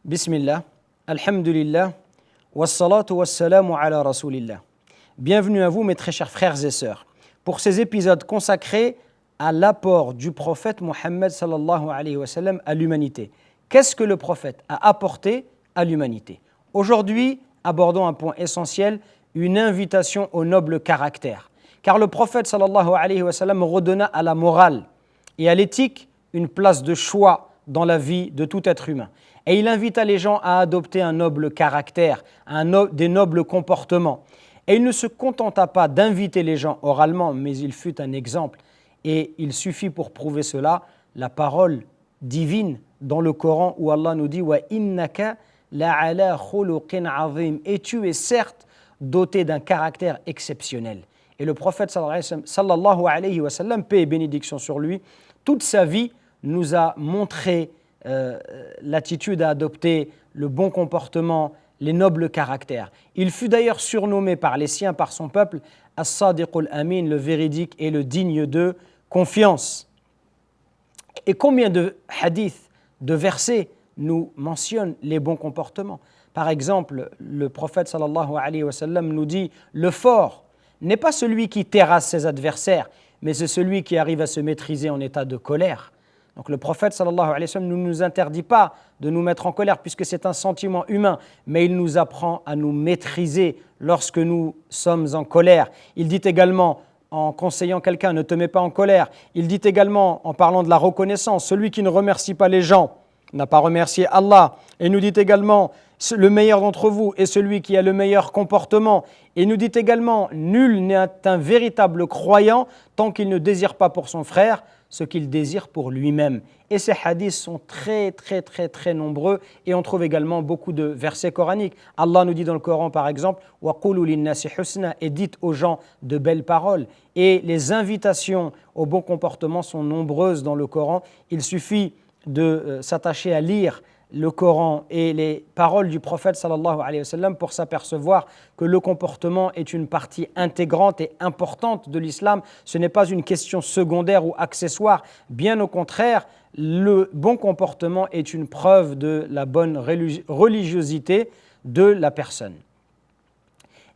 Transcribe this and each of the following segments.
Bismillah, alhamdulillah, wassalatu wassalamu ala rasulillah. Bienvenue à vous mes très chers frères et sœurs pour ces épisodes consacrés à l'apport du prophète Mohammed sallallahu alayhi wa sallam à l'humanité. Qu'est-ce que le prophète a apporté à l'humanité? Aujourd'hui, abordons un point essentiel, une invitation au noble caractère. Car le prophète sallallahu alayhi wa sallam redonna à la morale et à l'éthique une place de choix dans la vie de tout être humain. Et il invita les gens à adopter un noble caractère, des nobles comportements. Et il ne se contenta pas d'inviter les gens oralement, mais il fut un exemple. Et il suffit pour prouver cela, la parole divine dans le Coran où Allah nous dit « Wa innaka la'ala khuluqin azim » et tu es certes doté d'un caractère exceptionnel. Et le prophète sallallahu alayhi wa sallam, paix et bénédiction sur lui, toute sa vie nous a montré l'attitude à adopter, le bon comportement, les nobles caractères. Il fut d'ailleurs surnommé par les siens, par son peuple, As-Sadiqul Amin, le véridique et le digne de confiance. Et combien de hadiths, de versets nous mentionnent les bons comportements? Par exemple, le prophète sallallahu alayhi wa sallam nous dit « Le fort n'est pas celui qui terrasse ses adversaires, mais c'est celui qui arrive à se maîtriser en état de colère. » Donc le prophète sallallahu alayhi wa sallam ne nous interdit pas de nous mettre en colère puisque c'est un sentiment humain, mais il nous apprend à nous maîtriser lorsque nous sommes en colère. Il dit également en conseillant quelqu'un, ne te mets pas en colère. Il dit également en parlant de la reconnaissance, celui qui ne remercie pas les gens n'a pas remercié Allah. Et il nous dit également, le meilleur d'entre vous est celui qui a le meilleur comportement. Et il nous dit également, nul n'est un véritable croyant tant qu'il ne désire pas pour son frère ce qu'il désire pour lui-même. Et ces hadiths sont très nombreux et on trouve également beaucoup de versets coraniques. Allah nous dit dans le Coran par exemple « Wa qulu linnasi husna » et dites aux gens de belles paroles. Et les invitations au bon comportement sont nombreuses dans le Coran. Il suffit de s'attacher à lire le Coran et les paroles du prophète sallallahu alayhi wa sallam pour s'apercevoir que le comportement est une partie intégrante et importante de l'islam. Ce n'est pas une question secondaire ou accessoire. Bien au contraire, le bon comportement est une preuve de la bonne religiosité de la personne.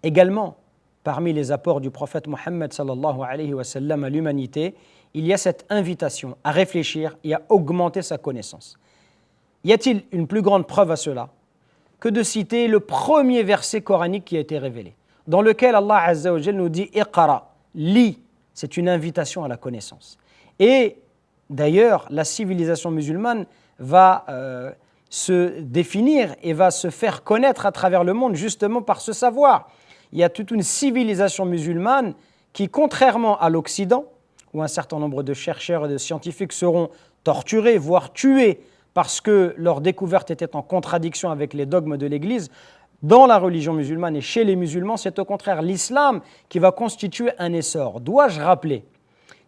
Également, parmi les apports du prophète Mohammed sallallahu alayhi wa sallam à l'humanité, il y a cette invitation à réfléchir et à augmenter sa connaissance. Y a-t-il une plus grande preuve à cela que de citer le premier verset coranique qui a été révélé, dans lequel Allah Azza wa Jal nous dit « Iqra », lis, c'est une invitation à la connaissance. Et d'ailleurs, la civilisation musulmane va se définir et va se faire connaître à travers le monde justement par ce savoir. Il y a toute une civilisation musulmane qui, contrairement à l'Occident, où un certain nombre de chercheurs et de scientifiques seront torturés, voire tués, parce que leur découverte était en contradiction avec les dogmes de l'Église, dans la religion musulmane et chez les musulmans, c'est au contraire l'islam qui va constituer un essor. Dois-je rappeler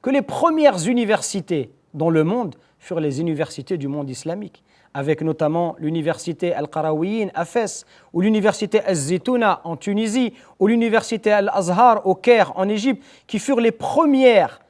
que les premières universités dans le monde furent les universités du monde islamique, avec notamment l'université Al-Qarawiyyin à Fès, ou l'université Az-Zitouna en Tunisie, ou l'université Al-Azhar au Caire en Égypte, qui furent les premières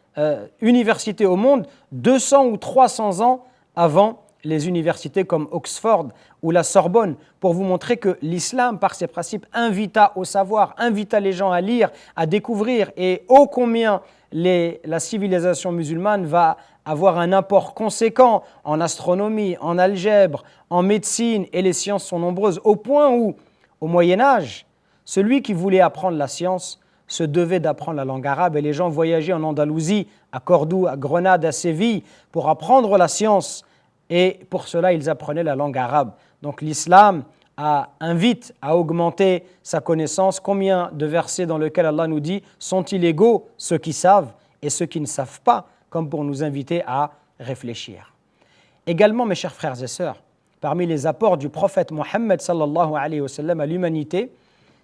universités au monde 200 ou 300 ans avant les universités comme Oxford ou la Sorbonne, pour vous montrer que l'islam, par ses principes, invita au savoir, invita les gens à lire, à découvrir, et ô combien la civilisation musulmane va avoir un apport conséquent en astronomie, en algèbre, en médecine, et les sciences sont nombreuses, au point où, au Moyen-Âge, celui qui voulait apprendre la science se devait d'apprendre la langue arabe, et les gens voyageaient en Andalousie, à Cordoue, à Grenade, à Séville, pour apprendre la science. Et pour cela, ils apprenaient la langue arabe. Donc l'islam invite à augmenter sa connaissance. Combien de versets dans lesquels Allah nous dit « Sont-ils égaux ceux qui savent et ceux qui ne savent pas ?» comme pour nous inviter à réfléchir. Également, mes chers frères et sœurs, parmi les apports du prophète Mohammed sallallahu alayhi wa sallam à l'humanité,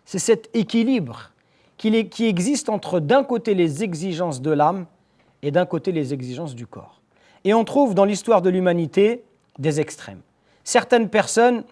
c'est cet équilibre qui existe entre d'un côté les exigences de l'âme et d'un côté les exigences du corps. Et on trouve dans l'histoire de l'humanité des extrêmes. Certaines personnes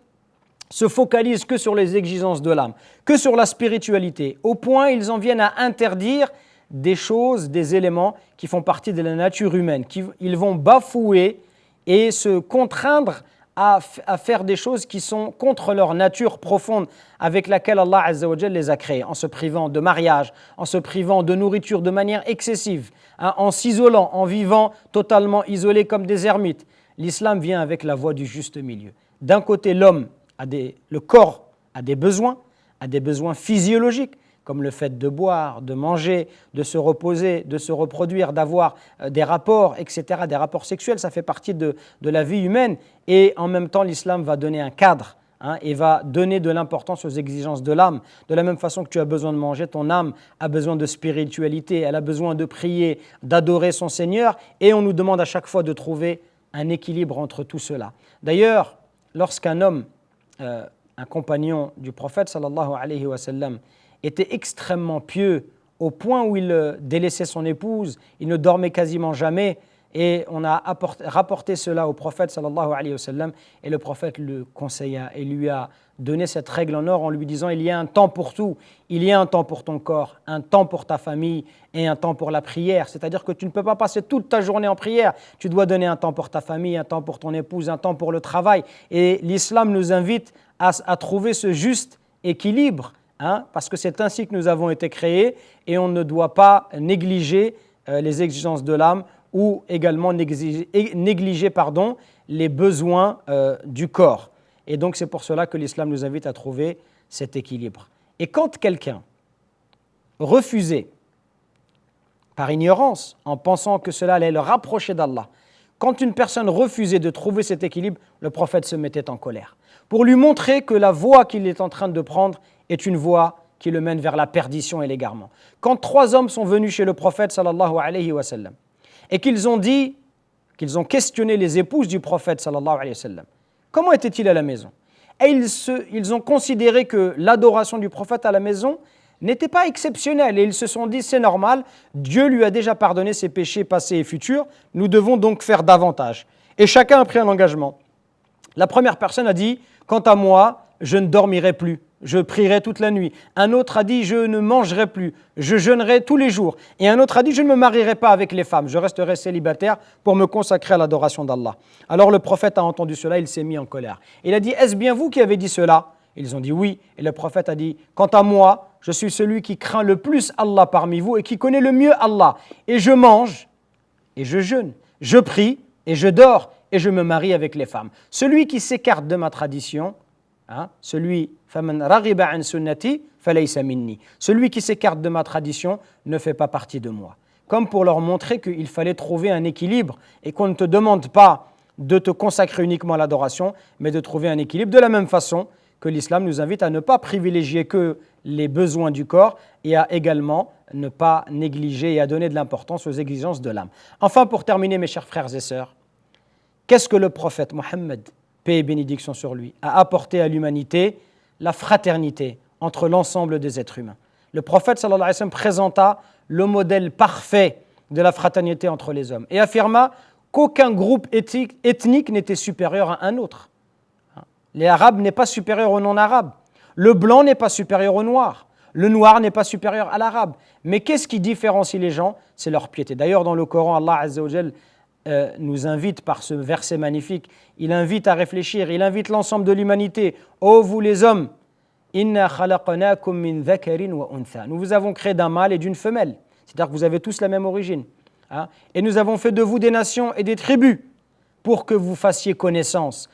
se focalisent que sur les exigences de l'âme, que sur la spiritualité, au point ils en viennent à interdire des choses, des éléments qui font partie de la nature humaine, qu'ils vont bafouer et se contraindre à faire des choses qui sont contre leur nature profonde avec laquelle Allah Azza wa Jal les a créés, en se privant de mariage, en se privant de nourriture de manière excessive, en s'isolant, en vivant totalement isolés comme des ermites. L'islam vient avec la voie du juste milieu. D'un côté, l'homme le corps a des besoins physiologiques, comme le fait de boire, de manger, de se reposer, de se reproduire, d'avoir des rapports, etc., des rapports sexuels, ça fait partie de la vie humaine. Et en même temps, l'islam va donner un cadre et va donner de l'importance aux exigences de l'âme. De la même façon que tu as besoin de manger, ton âme a besoin de spiritualité, elle a besoin de prier, d'adorer son Seigneur, et on nous demande à chaque fois de trouver un équilibre entre tout cela. D'ailleurs, lorsqu'un homme, un compagnon du prophète sallallahu alayhi wa sallam, était extrêmement pieux au point où il délaissait son épouse, il ne dormait quasiment jamais, et on a rapporté cela au prophète sallallahu alayhi wa sallam, et le prophète le conseilla et lui a donné cette règle en or en lui disant: il y a un temps pour tout, il y a un temps pour ton corps, un temps pour ta famille et un temps pour la prière. C'est-à-dire que tu ne peux pas passer toute ta journée en prière, tu dois donner un temps pour ta famille, un temps pour ton épouse, un temps pour le travail. Et l'islam nous invite à trouver ce juste équilibre, parce que c'est ainsi que nous avons été créés, et on ne doit pas négliger les exigences de l'âme ou également négliger les besoins du corps. Et donc c'est pour cela que l'islam nous invite à trouver cet équilibre. Et quand quelqu'un refusait, par ignorance, en pensant que cela allait le rapprocher d'Allah, quand une personne refusait de trouver cet équilibre, le prophète se mettait en colère, pour lui montrer que la voie qu'il est en train de prendre est une voie qui le mène vers la perdition et l'égarement. Quand 3 hommes sont venus chez le prophète sallallahu alayhi wa sallam et qu'ils ont questionné les épouses du prophète sallallahu alayhi wa sallam, comment était-il à la maison? Et ils ont considéré que l'adoration du prophète à la maison n'était pas exceptionnelle, et ils se sont dit: c'est normal, Dieu lui a déjà pardonné ses péchés passés et futurs, nous devons donc faire davantage. Et chacun a pris un engagement. La première personne a dit: quant à moi, je ne dormirai plus, je prierai toute la nuit. Un autre a dit: je ne mangerai plus, je jeûnerai tous les jours. Et un autre a dit: je ne me marierai pas avec les femmes, je resterai célibataire pour me consacrer à l'adoration d'Allah. Alors le prophète a entendu cela, il s'est mis en colère. Il a dit: est-ce bien vous qui avez dit cela? Ils ont dit oui. Et le prophète a dit: quant à moi, je suis celui qui craint le plus Allah parmi vous et qui connaît le mieux Allah. Et je mange et je jeûne, je prie et je dors et je me marie avec les femmes. Celui qui s'écarte de ma tradition, celui qui s'écarte de ma tradition ne fait pas partie de moi. Comme pour leur montrer qu'il fallait trouver un équilibre et qu'on ne te demande pas de te consacrer uniquement à l'adoration, mais de trouver un équilibre, de la même façon que l'islam nous invite à ne pas privilégier que les besoins du corps et à également ne pas négliger et à donner de l'importance aux exigences de l'âme. Enfin, pour terminer, mes chers frères et sœurs, qu'est-ce que le prophète Mohammed, paix et bénédiction sur lui, a apporté à l'humanité? La fraternité entre l'ensemble des êtres humains. Le prophète sallallahu alayhi wa sallam présenta le modèle parfait de la fraternité entre les hommes et affirma qu'aucun groupe ethnique n'était supérieur à un autre. Les Arabes n'est pas supérieur aux non-Arabes, le blanc n'est pas supérieur au noir, le noir n'est pas supérieur à l'arabe. Mais qu'est-ce qui différencie les gens? C'est leur piété. D'ailleurs, dans le Coran, Allah Azza wa Jal nous invite par ce verset magnifique, il invite à réfléchir, il invite l'ensemble de l'humanité: ô vous les hommes, inna khalaqnakum min dhakarin wa untha, nous vous avons créé d'un mâle et d'une femelle, c'est-à-dire que vous avez tous la même origine, et nous avons fait de vous des nations et des tribus pour que vous fassiez connaissance.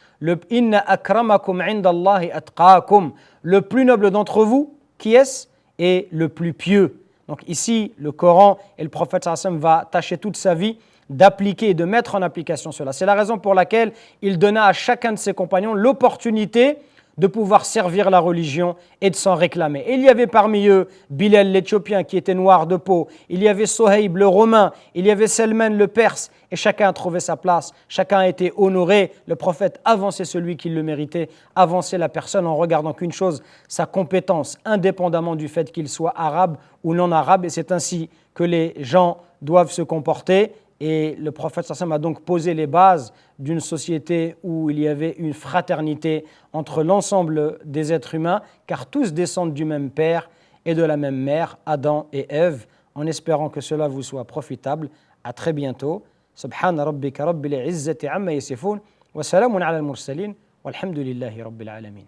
Inna akramakum indallahi atqakum, le plus noble d'entre vous, qui est-ce? Est le plus pieux. Donc ici, le Coran et le prophète sallallahu alayhi wa sallam va tâcher toute sa vie d'appliquer et de mettre en application cela. C'est la raison pour laquelle il donna à chacun de ses compagnons l'opportunité de pouvoir servir la religion et de s'en réclamer. Et il y avait parmi eux Bilal l'Éthiopien qui était noir de peau, il y avait Sohaib le Romain, il y avait Salman le Perse, et chacun a trouvé sa place, chacun a été honoré. Le prophète avançait celui qui le méritait, avançait la personne en regardant qu'une chose, sa compétence, indépendamment du fait qu'il soit arabe ou non arabe, et c'est ainsi que les gens doivent se comporter. Et le prophète sallallahu alayhi wa sallam a donc posé les bases d'une société où il y avait une fraternité entre l'ensemble des êtres humains, car tous descendent du même père et de la même mère, Adam et Ève, en espérant que cela vous soit profitable. À très bientôt. Subhana rabbika rabbil izzati amma yasifun, Wa salamun ala al-mursalin. Walhamdulillahi rabbil alamin.